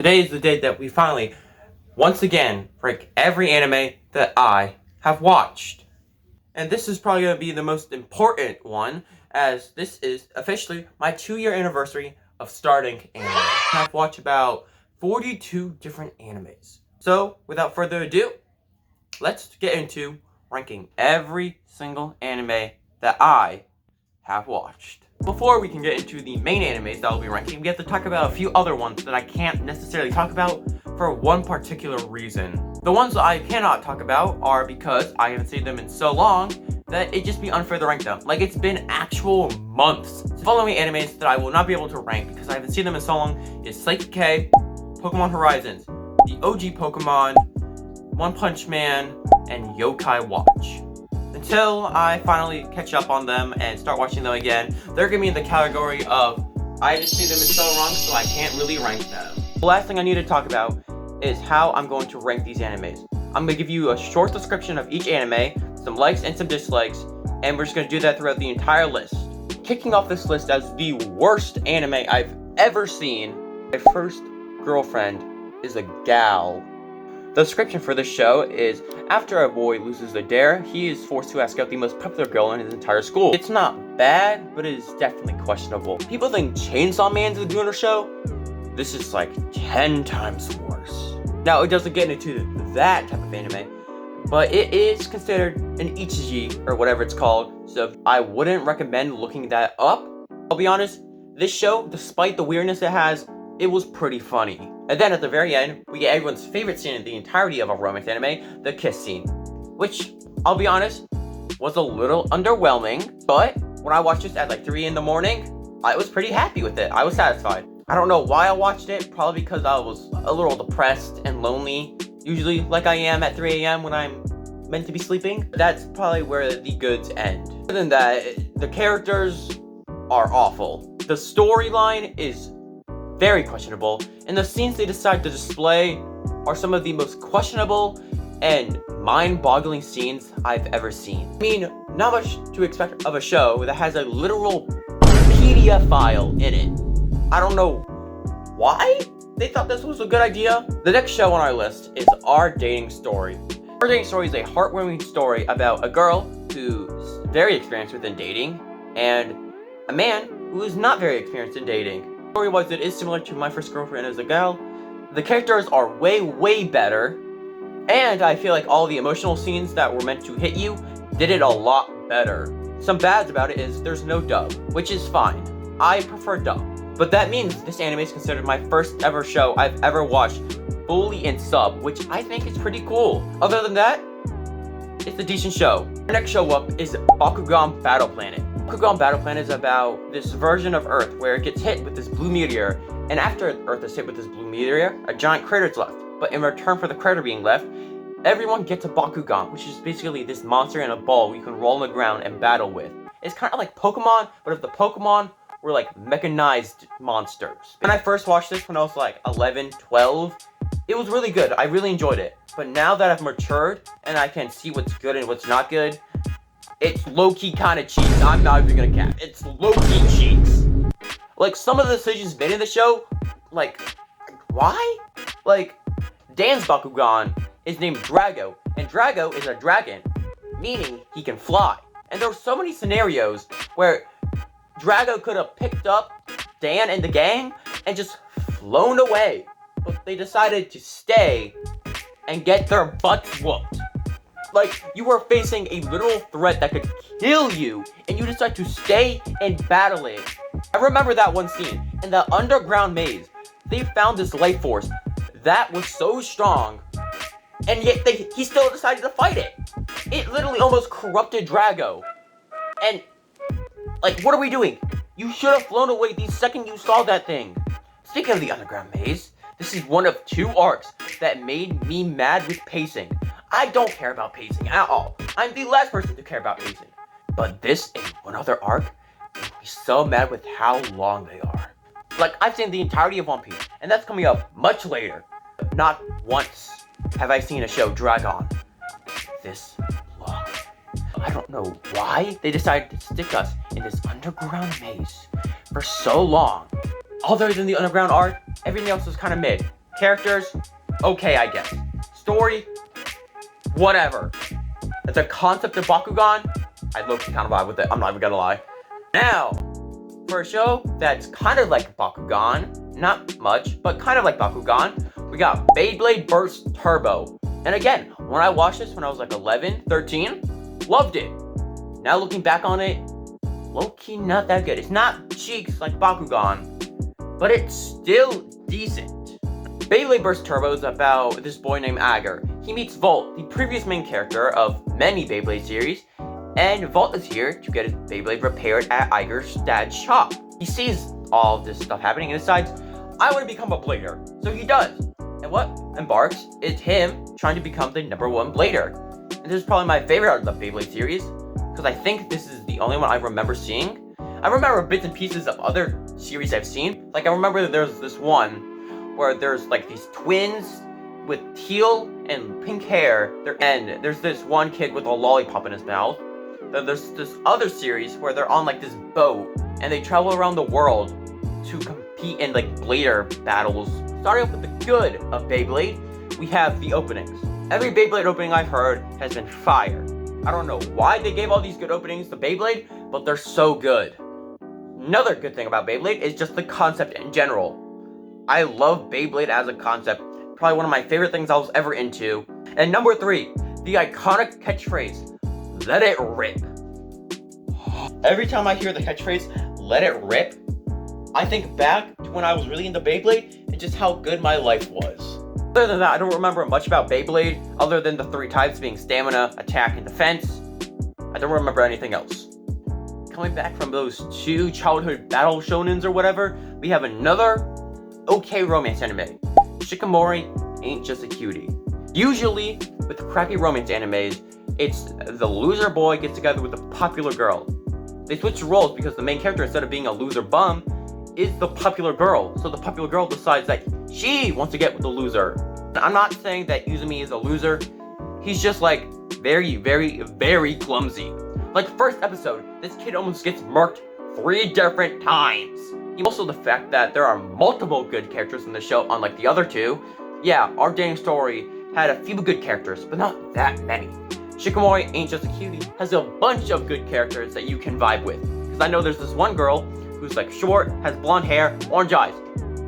Today is the day that we finally, once again, rank every anime that I have watched. And this is probably going to be the most important one, as this is officially my 2-year anniversary of starting anime. I've watched about 42 different animes. So, without further ado, let's get into ranking every single anime that I have watched. Before we can get into the main animes that I'll be ranking, we have to talk about a few other ones that I can't necessarily talk about for one particular reason. The ones I cannot talk about are because I haven't seen them in so long that it'd just be unfair to rank them. Like, it's been actual months. The following animes that I will not be able to rank because I haven't seen them in so long is Saiki K, Pokemon Horizons, the OG Pokemon, One Punch Man, and Yokai Watch. Until I finally catch up on them and start watching them again, they're gonna be in the category of I haven't seen them in so long, so I can't really rank them. The last thing I need to talk about is how I'm going to rank these animes. I'm gonna give you a short description of each anime, some likes and some dislikes, and we're just gonna do that throughout the entire list. Kicking off this list as the worst anime I've ever seen, my first girlfriend is a gal. The description for this show is, after a boy loses a dare, he is forced to ask out the most popular girl in his entire school. It's not bad, but it is definitely questionable. People think Chainsaw Man's a gooner show. This is like 10 times worse. Now, it doesn't get into that type of anime, but it is considered an ichiji, or whatever it's called, so I wouldn't recommend looking that up. I'll be honest, this show, despite the weirdness it has, it was pretty funny. And then at the very end, we get everyone's favorite scene in the entirety of a romance anime, the kiss scene. Which, I'll be honest, was a little underwhelming, but when I watched this at like 3 in the morning, I was pretty happy with it. I was satisfied. I don't know why I watched it, probably because I was a little depressed and lonely, usually like I am at 3 a.m. when I'm meant to be sleeping. That's probably where the goods end. Other than that, the characters are awful. The storyline is very questionable, and the scenes they decide to display are some of the most questionable and mind-boggling scenes I've ever seen. I mean, not much to expect of a show that has a literal PDF file in it. I don't know why they thought this was a good idea. The next show on our list is Our Dating Story. Our Dating Story is a heartwarming story about a girl who's very experienced within dating and a man who is not very experienced in dating. Story-wise, it is similar to My First Girlfriend as a Gal. The characters are way better, and I feel like all the emotional scenes that were meant to hit you did it a lot better. Some bads about it is there's no dub, which is fine. I prefer dub. But that means this anime is considered my first ever show I've ever watched fully in sub, which I think is pretty cool. Other than that, it's a decent show. Our next show up is Bakugan Battle Planet. Bakugan Battle Planet is about this version of Earth where it gets hit with this blue meteor, and after Earth is hit with this blue meteor, a giant crater is left. But in return for the crater being left, everyone gets a Bakugan, which is basically this monster in a ball you can roll on the ground and battle with. It's kind of like Pokemon, but if the Pokemon were like mechanized monsters. When I first watched this when I was like 11, 12, it was really good. I really enjoyed it. But now that I've matured and I can see what's good and what's not good, it's low-key kind of cheats. I'm not even gonna cap. It's low-key cheats. Like, some of the decisions made in the show, like, why? Like, Dan's Bakugan is named Drago, and Drago is a dragon, meaning he can fly. And there were so many scenarios where Drago could have picked up Dan and the gang and just flown away. But they decided to stay and get their butts whooped. Like, you were facing a literal threat that could kill you, and you decide to stay and battle it. I remember that one scene. In the underground maze, they found this life force that was so strong, and yet he still decided to fight it. It literally almost corrupted Drago. And, like, what are we doing? You should have flown away the second you saw that thing. Speaking of the underground maze, this is one of 2 arcs that made me mad with pacing. I don't care about pacing at all. I'm the last person to care about pacing. But this and one other arc made me so mad with how long they are. Like, I've seen the entirety of One Piece, and that's coming up much later. But not once have I seen a show drag on this long. I don't know why they decided to stick us in this underground maze for so long. Other than the underground arc, everything else was kind of mid. Characters, okay, I guess. Story, whatever. It's a concept of Bakugan, I low-key kind of vibe with it, I'm not even gonna lie. Now, for a show that's kind of like Bakugan, not much, but kind of like Bakugan, we got Beyblade Burst Turbo. And again, when I watched this when I was like 11, 13, loved it. Now looking back on it, low-key not that good. It's not cheeks like Bakugan, but it's still decent. Beyblade Burst Turbo is about this boy named Agar. He meets Volt, the previous main character of many Beyblade series, and Volt is here to get his Beyblade repaired at Agar's dad's shop. He sees all of this stuff happening and decides, I want to become a blader. So he does. And what embarks is him trying to become the #1 blader. And this is probably my favorite out of the Beyblade series, because I think this is the only one I remember seeing. I remember bits and pieces of other series I've seen. Like I remember there's this one where there's like these twins with teal and pink hair. And there's this one kid with a lollipop in his mouth. Then there's this other series where they're on like this boat and they travel around the world to compete in like blader battles. Starting off with the good of Beyblade, we have the openings. Every Beyblade opening I've heard has been fire. I don't know why they gave all these good openings to Beyblade, but they're so good. Another good thing about Beyblade is just the concept in general. I love Beyblade as a concept. Probably one of my favorite things I was ever into. And number 3, the iconic catchphrase, let it rip. Every time I hear the catchphrase, let it rip, I think back to when I was really into Beyblade and just how good my life was. Other than that, I don't remember much about Beyblade, other than the 3 types being stamina, attack, and defense. I don't remember anything else. Coming back from those 2 childhood battle shonens or whatever, we have another okay romance anime. Shikimori Ain't Just a Cutie. Usually, with crappy romance animes, it's the loser boy gets together with the popular girl. They switch roles because the main character, instead of being a loser bum, is the popular girl. So the popular girl decides that she wants to get with the loser. I'm not saying that Izumi is a loser. He's just like very, very, very clumsy. Like first episode, this kid almost gets murked 3 different times. Also the fact that there are multiple good characters in the show, unlike the other 2. Yeah, our dating story had a few good characters, but not that many. Shikimori Ain't Just a Cutie has a bunch of good characters that you can vibe with. Because I know there's this one girl who's like short, has blonde hair, orange eyes.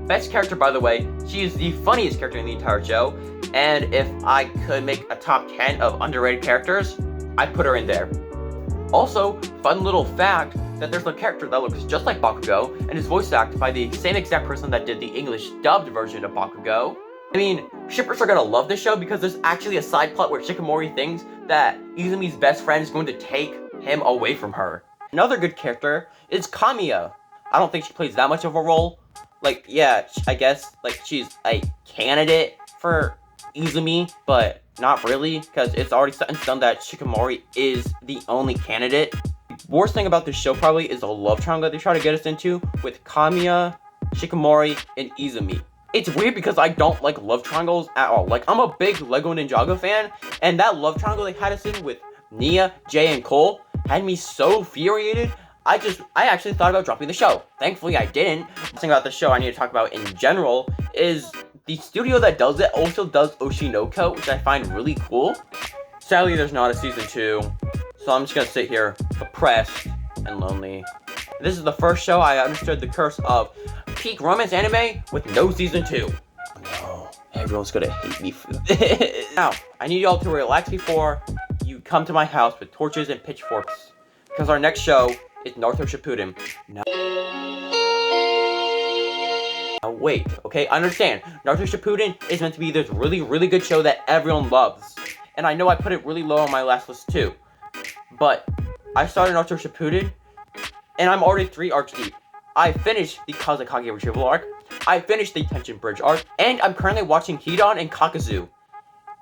Best character, by the way. She is the funniest character in the entire show. And if I could make a top 10 of underrated characters, I'd put her in there. Also, fun little fact that there's a character that looks just like Bakugo and is voice acted by the same exact person that did the English dubbed version of Bakugo. I mean, shippers are gonna love this show because there's actually a side plot where Shikimori thinks that Izumi's best friend is going to take him away from her. Another good character is Kamiya. I don't think she plays that much of a role. Like, yeah, I guess, like, she's a candidate for Izumi, but not really, because it's already set in stone that Shikimori is the only candidate. The worst thing about this show probably is the love triangle they try to get us into with Kamiya, Shikimori, and Izumi. It's weird because I don't like love triangles at all. Like, I'm a big Lego Ninjago fan, and that love triangle they had us in with Nia, Jay, and Cole had me so infuriated. I actually thought about dropping the show. Thankfully, I didn't. The thing about the show I need to talk about in general is the studio that does it also does Oshinoko, which I find really cool. Sadly, there's not a season 2, so I'm just gonna sit here depressed and lonely. This is the first show I understood the curse of peak romance anime with no season 2. No, everyone's gonna hate me for this. Now, I need y'all to relax before you come to my house with torches and pitchforks, because our next show is Naruto Shippuden. Now wait, okay, understand. Naruto Shippuden is meant to be this really, really good show that everyone loves. And I know I put it really low on my last list too. But I started Naruto Shippuden, and I'm already 3 arcs deep. I finished the Kazekage Retrieval arc, I finished the Tension Bridge arc, and I'm currently watching Hidan and Kakuzu.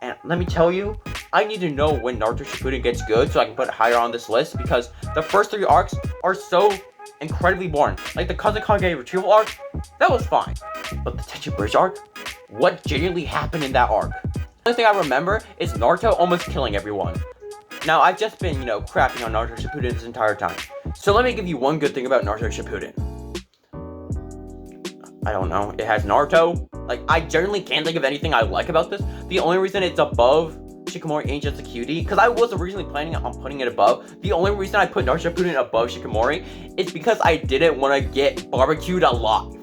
And let me tell you, I need to know when Naruto Shippuden gets good so I can put it higher on this list, because the first 3 arcs are so incredibly boring. Like the Kazekage Retrieval arc, that was fine. But the Tension Bridge arc? What genuinely happened in that arc? The only thing I remember is Naruto almost killing everyone. Now, I've just been, crapping on Naruto Shippuden this entire time. So let me give you one good thing about Naruto Shippuden. I don't know, it has Naruto. Like, I generally can't think of anything I like about this. The only reason it's above Shikimori Ain't Just a Cutie, because I was originally planning on putting it above. The only reason I put Naruto Shippuden above Shikimori is because I didn't want to get barbecued alive.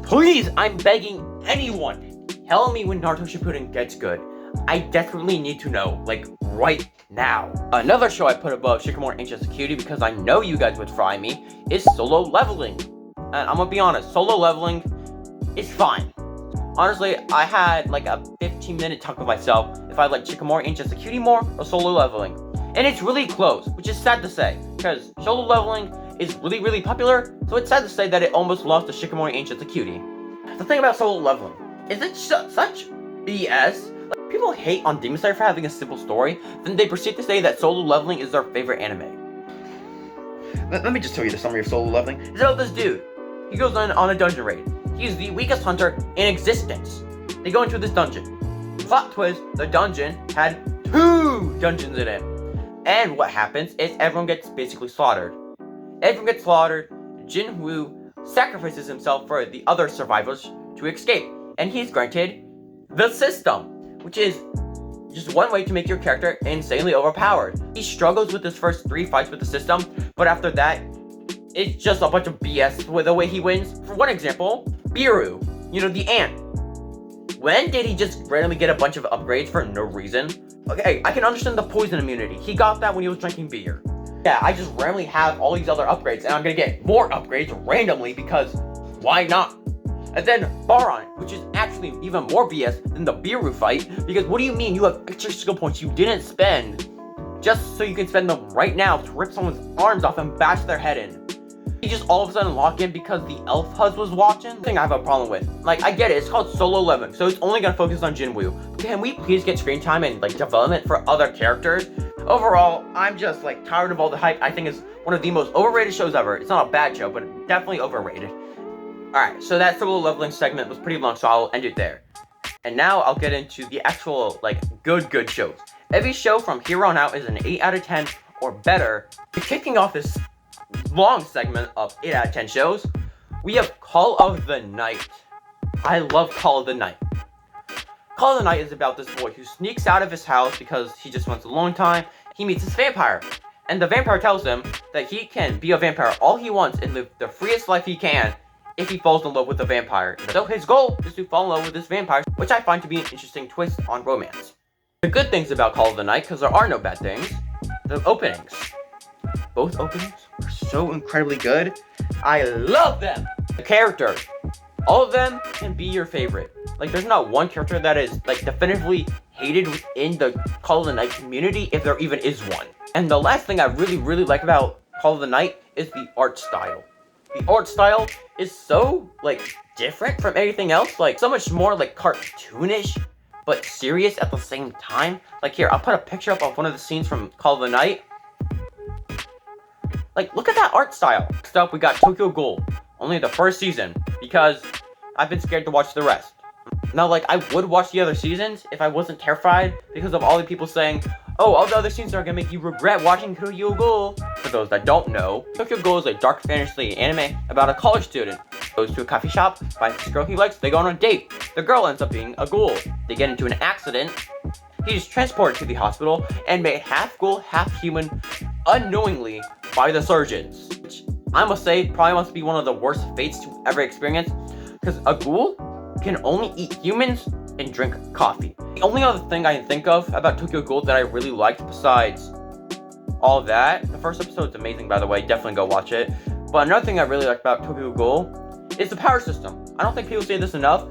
Please, I'm begging anyone, tell me when Naruto Shippuden gets good. I desperately need to know, like, right now. Another show I put above Shikimori Ain't Just a Cutie, because I know you guys would fry me, is Solo Leveling. And I'm gonna be honest, Solo Leveling is fine. Honestly, I had like a 15-minute talk with myself if I like Shikimori Ain't Just a Cutie more or Solo Leveling. And it's really close, which is sad to say, because Solo Leveling is really, really popular, so it's sad to say that it almost lost to Shikimori Ain't Just a Cutie. The thing about Solo Leveling is it's such BS. Like, people hate on Demon Slayer for having a simple story, then they proceed to say that Solo Leveling is their favorite anime. Let me just tell you the summary of Solo Leveling. It's about this dude. He goes on a dungeon raid. He's the weakest hunter in existence. They go into this dungeon. Plot twist, the dungeon had 2 dungeons in it. And what happens is everyone gets basically slaughtered. Everyone gets slaughtered. Jinwoo sacrifices himself for the other survivors to escape. And he's granted the system, which is just one way to make your character insanely overpowered. He struggles with his first 3 fights with the system, but after that, it's just a bunch of BS with the way he wins. For one example, Biru, the ant. When did he just randomly get a bunch of upgrades for no reason? Okay, I can understand the poison immunity. He got that when he was drinking beer. Yeah, I just randomly have all these other upgrades, and I'm gonna get more upgrades randomly because why not? And then Baron, which is actually even more BS than the Biru fight, because what do you mean you have extra skill points you didn't spend just so you can spend them right now to rip someone's arms off and bash their head in? You just all of a sudden lock in because the elf huz was watching? Thing I have a problem with. Like, I get it, it's called Solo Leveling, so it's only gonna focus on Jinwoo. Can we please get screen time and like development for other characters? Overall, I'm just like tired of all the hype. I think it's one of the most overrated shows ever. It's not a bad show, but definitely overrated. Alright, so that Solo Leveling segment was pretty long, so I'll end it there. And now I'll get into the actual, like, good shows. Every show from here on out is an 8 out of 10 or better. Kicking off this long segment of 8 out of 10 shows, we have Call of the Night. I love Call of the Night. Call of the Night is about this boy who sneaks out of his house because he just wants a long time. He meets this vampire, and the vampire tells him that he can be a vampire all he wants and live the freest life he can if he falls in love with a vampire. So his goal is to fall in love with this vampire, which I find to be an interesting twist on romance. The good things about Call of the Night, because there are no bad things, the openings. Both openings are so incredibly good. I love them! The characters, all of them can be your favorite. Like, there's not one character that is, like, definitively hated within the Call of the Night community, if there even is one. And the last thing I really like about Call of the Night is the art style. The art style is so, like, different from anything else. Like, so much more, like, cartoonish, but serious at the same time. Like, here, I'll put a picture up of one of the scenes from Call of the Night. Like, look at that art style. Next up, we got Tokyo Ghoul. Only the first season, because I've been scared to watch the rest. Now, like, I would watch the other seasons if I wasn't terrified because of all the people saying, oh, all the other seasons are gonna make you regret watching Tokyo Ghoul. For those that don't know, Tokyo Ghoul is a dark fantasy anime about a college student who goes to a coffee shop, finds this girl he likes, they go on a date. The girl ends up being a ghoul. They get into an accident. He's transported to the hospital and made half ghoul, half human, unknowingly by the surgeons. Which I must say probably must be one of the worst fates to ever experience, because a ghoul can only eat humans and drink coffee. The only other thing I can think of about Tokyo Ghoul that I really liked besides all that, the first episode's amazing, by the way, definitely go watch it. But another thing I really like about Tokyo Ghoul is the power system. I don't think people say this enough.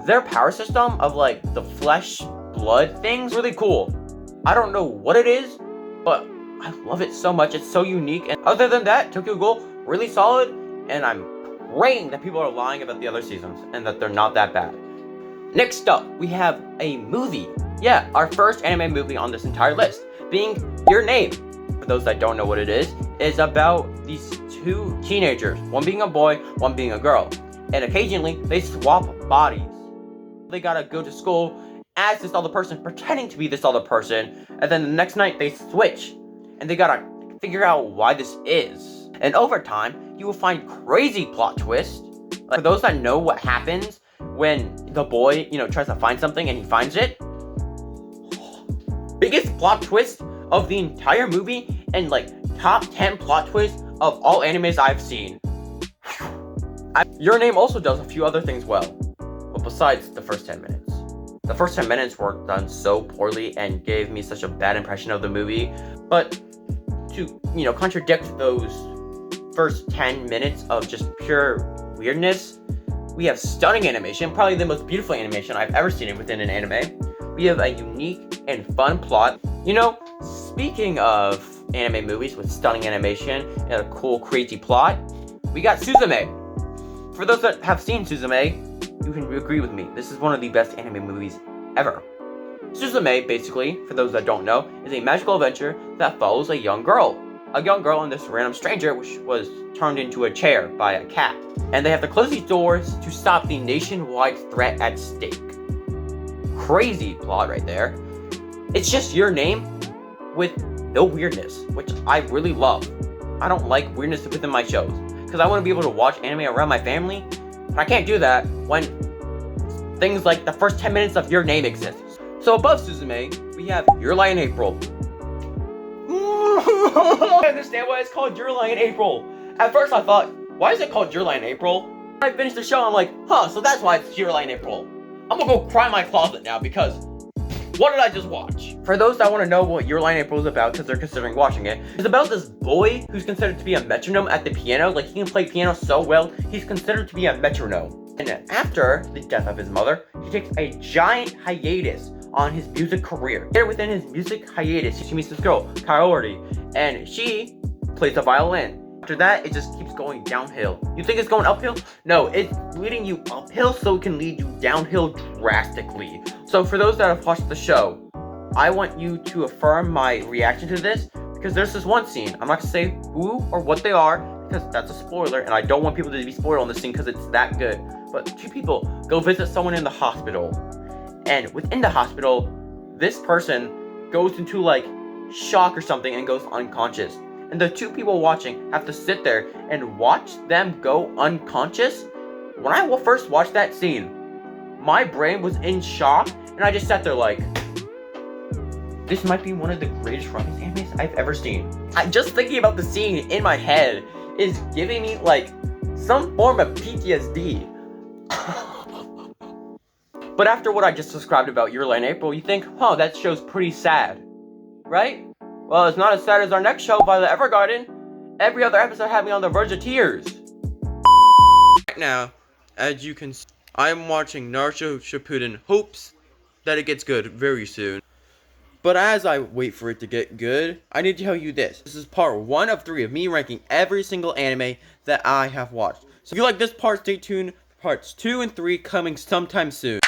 Their power system of like the flesh, blood thing's really cool. I don't know what it is, but I love it so much. It's so unique. And other than that, Tokyo Ghoul, really solid, and I'm praying that people are lying about the other seasons and that they're not that bad. Next up, we have a movie. Yeah, our first anime movie on this entire list, being Your Name. For those that don't know what it is about these 2 teenagers, one being a boy, one being a girl. And occasionally, they swap bodies. They gotta go to school as this other person, pretending to be this other person, and then the next night they switch, and they gotta figure out why this is. And over time, you will find crazy plot twists, Like, for those that know what happens when the boy, tries to find something and he finds it, biggest plot twist of the entire movie and like top 10 plot twist of all animes I've seen. Your Name also does a few other things well, but besides the first 10 minutes. The first 10 minutes were done so poorly and gave me such a bad impression of the movie, but to, contradict those first 10 minutes of just pure weirdness, we have stunning animation, probably the most beautiful animation I've ever seen within an anime. We have a unique and fun plot. Speaking of anime movies with stunning animation and a cool, crazy plot, we got Suzume. For those that have seen Suzume, you can agree with me. This is one of the best anime movies ever. Suzume, basically, for those that don't know, is a magical adventure that follows a young girl. A young girl and this random stranger, which was turned into a chair by a cat. And they have to close these doors to stop the nationwide threat at stake. Crazy plot right there. It's just Your Name with no weirdness, which I really love. I don't like weirdness within my shows, because I want to be able to watch anime around my family, but I can't do that when things like the first 10 minutes of Your Name exist. So above Suzume, we have Your Lie in April. I understand why it's called Your Lie in April. At first I thought, why is it called Your Lie in April? When I finished the show, I'm like, so that's why it's Your Lie in April. I'm gonna go cry in my closet now because what did I just watch? For those that want to know what Your Lie in April is about, because they're considering watching it, it's about this boy who's considered to be a metronome at the piano. Like, he can play piano so well, he's considered to be a metronome. And after the death of his mother, he takes a giant hiatus on his music career. Here within his music hiatus, he meets this girl, Kaori, and she plays the violin. After that, it just keeps going downhill. You think it's going uphill? No, it's leading you uphill so it can lead you downhill drastically. So for those that have watched the show, I want you to affirm my reaction to this, because there's this one scene. I'm not gonna say who or what they are, because that's a spoiler, and I don't want people to be spoiled on this scene because it's that good. But two people go visit someone in the hospital, and within the hospital, this person goes into like shock or something and goes unconscious. And the two people watching have to sit there and watch them go unconscious. When I first watched that scene, my brain was in shock, and I just sat there like, this might be one of the greatest romance animes I've ever seen. Just thinking about the scene in my head is giving me like some form of PTSD. But after what I just described about Your Lie in April, you think, that show's pretty sad, right? Well, it's not as sad as our next show, Violet Evergarden. Every other episode had me on the verge of tears. Right now, as you can see, I'm watching Naruto Shippuden, hopes that it gets good very soon. But as I wait for it to get good, I need to tell you this. This is part 1 of 3 of me ranking every single anime that I have watched. So if you like this part, stay tuned. Parts 2 and 3 coming sometime soon.